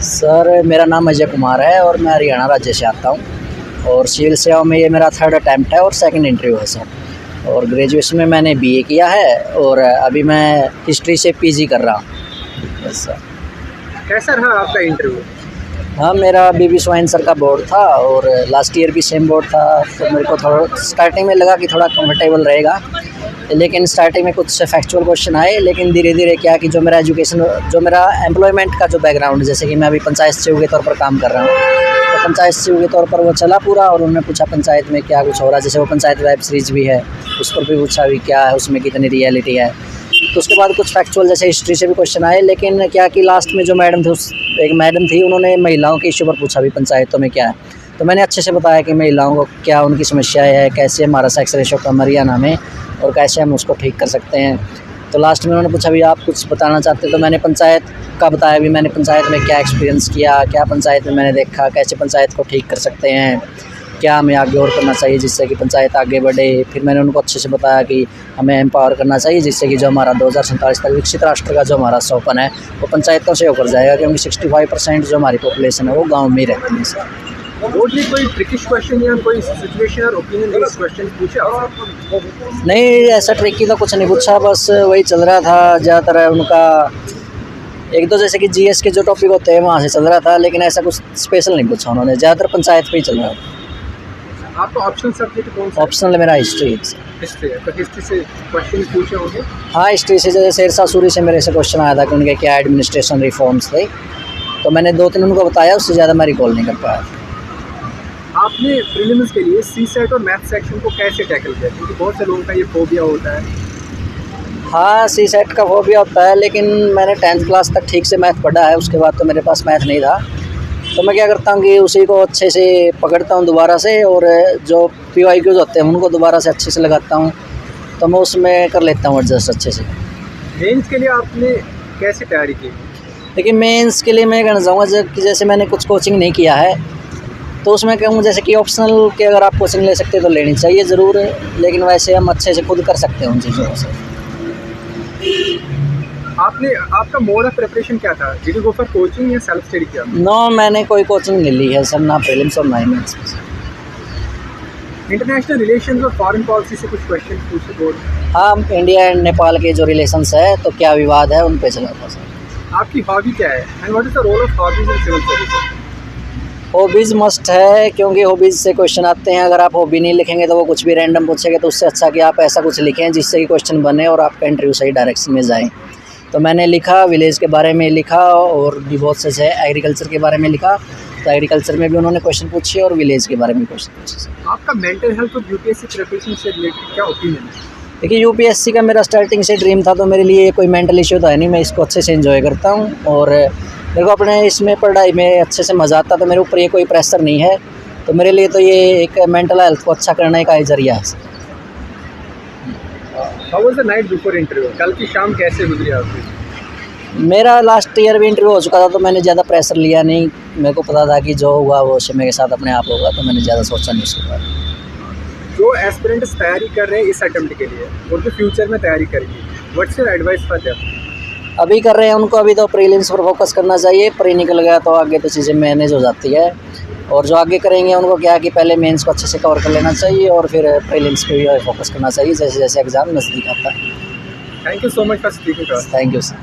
Sir मेरा नाम अजय कुमार है और मैं हरियाणा राज्य से आता हूँ और सिविल सेवा में ये मेरा थर्ड अटैम्प्ट है और सेकंड इंटरव्यू है सर। और ग्रेजुएशन में मैंने बीए किया है और अभी मैं हिस्ट्री से पीजी कर रहा हूँ। Yes sir. कैसा रहा आपका इंटरव्यू? हाँ, मेरा बीबी स्वाइन सर का बोर्ड था और लास्ट ईयर भी सेम बोर्ड था, तो मेरे को थोड़ा स्टार्टिंग में लगा कि थोड़ा कंफर्टेबल रहेगा, लेकिन स्टार्टिंग में कुछ फैक्चुअल क्वेश्चन आए, लेकिन धीरे धीरे क्या कि जो मेरा एम्प्लॉयमेंट का जो बैकग्राउंड, जैसे कि मैं अभी पंचायत सचिव के तौर पर काम कर रहा हूँ, तो पंचायत सचिव के तौर पर वो चला पूरा। और उन्होंने पूछा पंचायत में क्या कुछ हो रहा है, जैसे वो पंचायत वेब सीरीज़ भी है उस पर भी पूछा भी क्या है उसमें, कितनी रियलिटी है। तो उसके बाद कुछ फैक्चुअल जैसे हिस्ट्री से भी क्वेश्चन आए, लेकिन क्या कि लास्ट में जो मैडम थी, एक मैडम थी, उन्होंने महिलाओं के इशू पर पूछा भी पंचायतों में क्या है, तो मैंने अच्छे से बताया कि महिलाओं को क्या उनकी समस्याएं है, कैसे हमारा सेक्स रेशो कम हरियाणा में और कैसे हम उसको ठीक कर सकते हैं। तो लास्ट में उन्होंने पूछा भी आप कुछ बताना चाहते हैं, तो मैंने पंचायत का बताया भी मैंने पंचायत में क्या एक्सपीरियंस किया, क्या पंचायत में मैंने देखा, कैसे पंचायत को ठीक कर सकते हैं, क्या हमें आगे और करना चाहिए जिससे कि पंचायत आगे बढ़े। फिर मैंने उनको अच्छे से बताया कि हमें एम्पावर करना चाहिए जिससे कि जो हमारा 2047 तक विकसित राष्ट्र का जो हमारा सपना है वो पंचायतों से होकर जाएगा, क्योंकि 65% जो हमारी पॉपुलेशन है वो गाँव में ही रहती है सर। बोर्ड ने कोई ट्रिकिश क्वेश्चन या कोई सिचुएशन और ओपिनियन बेस्ड क्वेश्चन पूछा? नहीं, ऐसा ट्रिकी तो कुछ नहीं पूछा, बस वही चल रहा था ज़्यादातर उनका, एक दो जैसे कि जीएस के जो टॉपिक होते हैं वहाँ से चल रहा था, लेकिन ऐसा कुछ स्पेशल नहीं पूछा उन्होंने, ज़्यादातर पंचायत पे ही चल रहा था। आपका ऑप्शनल सब्जेक्ट कौन सा? ऑप्शनल मेरा हिस्ट्री है। हिस्ट्री है, तो हिस्ट्री से क्वेश्चन पूछे होंगे? हाँ, हिस्ट्री से जैसे शेरशाह सूरी से मेरे से क्वेश्चन आया था कि उनके क्या एडमिनिस्ट्रेशन रिफॉर्म्स थे, तो मैंने 2-3 उनको बताया, उससे ज़्यादा मैं रिकॉल नहीं कर पाया। आपने प्रीलिम्स के लिए सीसेट और मैथ सेक्शन को कैसे टैकल किया? क्योंकि बहुत से लोगों का ये फोबिया होता है। हाँ, सीसेट का फोबिया होता है, लेकिन मैंने 10th क्लास तक ठीक से मैथ पढ़ा है, उसके बाद तो मेरे पास मैथ नहीं था, तो मैं क्या करता हूँ कि उसी को अच्छे से पकड़ता हूँ दोबारा से, और जो PYQs होते हैं उनको दोबारा से अच्छे से लगाता हूँ, तो मैं उसमें कर लेता हूँ एडजस्ट अच्छे से। मेंस के लिए आपने कैसे तैयारी की? लेकिन मेंस के लिए मैं कहना चाहूँगा कि जैसे मैंने कुछ कोचिंग नहीं किया है, तो उसमें कहूँ जैसे कि ऑप्शनल के अगर आप कोचिंग ले सकते हैं तो लेनी चाहिए ज़रूर, लेकिन वैसे हम अच्छे से खुद कर सकते हैं उन चीज़ों से। आपका मोड ऑफ प्रिपरेशन क्या था? Did you go for coaching या सेल्फ स्टडी किया? नो, मैंने कोई कोचिंग नहीं ली है सर, ना प्रीलिम्स और ना ही मेंस। इंटरनेशनल रिलेशंस और फॉरेन पॉलिसी से कुछ क्वेश्चन पूछे बोर्ड? हाँ, इंडिया एंड नेपाल के जो रिलेशंस है तो क्या विवाद है उन पे चला था सर। आपकी हॉबी क्या है and what is the role of hobbies in civil service? Hobbies must है, क्योंकि हॉबीज़ से क्वेश्चन आते हैं, अगर आप हॉबी नहीं लिखेंगे तो वो कुछ भी रैंडम पूछेंगे, तो उससे अच्छा कि आप ऐसा कुछ लिखें जिससे कि क्वेश्चन बने और आपका इंटरव्यू सही डायरेक्शन में जाए। तो मैंने लिखा, विलेज के बारे में लिखा और भी बहुत से एग्रीकल्चर के बारे में लिखा, तो एग्रीकल्चर में भी उन्होंने क्वेश्चन पूछे और विलेज के बारे में क्वेश्चन पूछे। आपका मेंटल हेल्थ और यूपीएससी प्रिपरेशन से रिलेटेड क्या ओपिनियन है? देखिए, यूपीएससी का मेरा स्टार्टिंग से ड्रीम था, तो मेरे लिए कोई मेंटल इश्यू तो है नहीं, मैं इसको अच्छे से एंजॉय करता हूँ और मेरे को अपने इसमें पढ़ाई में अच्छे से मज़ा आता, तो मेरे ऊपर ये कोई प्रेशर नहीं है, तो मेरे लिए तो ये एक मेंटल हेल्थ को अच्छा करने का एक जरिया है। How was the night before interview? कल की शाम कैसे गुजरी आपकी? मेरा लास्ट ईयर भी इंटरव्यू हो चुका था, तो मैंने ज़्यादा प्रेशर लिया नहीं, मेरे को पता था कि जो हुआ वो मेरे साथ अपने आप होगा, तो मैंने ज़्यादा सोचा नहीं उसके बारे में। जो एस्पिरेंट्स तैयारी कर रहे हैं इस अटेम्प्ट के लिए और जो फ्यूचर में तैयारी करेंगे, what's your advice for them? अभी कर रहे हैं उनको अभी तो प्रीलिम्स पर फोकस करना चाहिए, प्री निकल गया तो आगे तो चीज़ें मैनेज हो जाती है, और जो आगे करेंगे उनको क्या कि पहले मेंस को अच्छे से कवर कर लेना चाहिए और फिर प्रीलिम्स पे भी फोकस करना चाहिए जैसे जैसे एग्ज़ाम नज़दीक आता है। Thank you so much for speaking to us. Thank you sir.